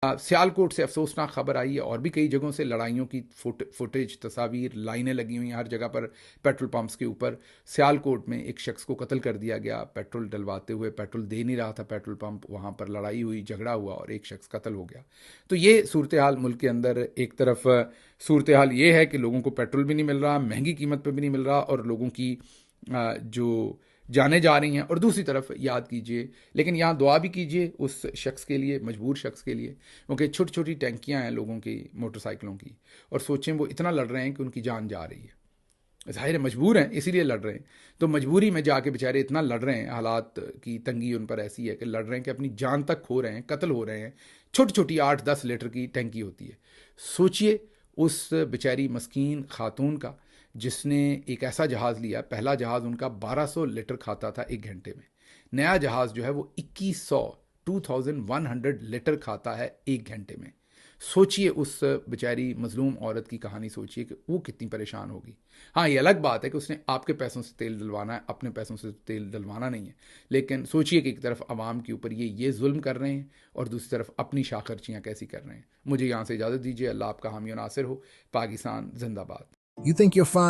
सियालकोट से अफसोसनाक खबर आई है, और भी कई जगहों से लड़ाइयों की फुटेज, तस्वीर, लाइनें लगी हुई हैं हर जगह पर पेट्रोल पंप्स के ऊपर। सियालकोट में एक शख्स को कत्ल कर दिया गया, पेट्रोल डलवाते हुए, पेट्रोल दे नहीं रहा था पेट्रोल पंप, वहाँ पर लड़ाई हुई, झगड़ा हुआ और एक शख्स कत्ल हो गया। तो ये सूरत हाल मुल्क के अंदर, एक तरफ सूरत हाल ये है कि लोगों को पेट्रोल भी नहीं मिल रहा, महंगी कीमत पर भी नहीं मिल रहा, और लोगों की जो जाने जा रही हैं, और दूसरी तरफ याद कीजिए, लेकिन यहाँ दुआ भी कीजिए उस शख्स के लिए, मजबूर शख्स के लिए, क्योंकि छोटी छोटी टैंकियाँ हैं लोगों की मोटरसाइकिलों की, और सोचें वो इतना लड़ रहे हैं कि उनकी जान जा रही है। ज़ाहिर है मजबूर हैं, इसीलिए लड़ रहे हैं। तो मजबूरी में जाके बेचारे इतना लड़ रहे हैं, हालात की तंगी उन पर ऐसी है कि लड़ रहे हैं कि अपनी जान तक खो रहे हैं, कत्ल हो रहे हैं। छोटी छोटी 8-10 लीटर की टैंकी होती है। सोचिए उस बेचारी मस्कीन खातून का, जिसने एक ऐसा जहाज़ लिया, पहला जहाज़ उनका 1200 लीटर खाता था 1 घंटे में। नया जहाज़ जो है वो 2100, 2100 लीटर खाता है 1 घंटे में। सोचिए उस बेचारी मजलूम औरत की कहानी, सोचिए कि वो कितनी परेशान होगी। हाँ, ये अलग बात है कि उसने आपके पैसों से तेल डलवाना है, अपने पैसों से तेल डलवाना नहीं है। लेकिन सोचिए कि एक तरफ आवाम के ऊपर ये जुल्म कर रहे हैं, और दूसरी तरफ अपनी शाखर्चियाँ कैसी कर रहे हैं। मुझे यहाँ से इजाज़त दीजिए। अल्लाह आपका हामी और नासिर हो। पाकिस्तान जिंदाबाद। You think you're fine?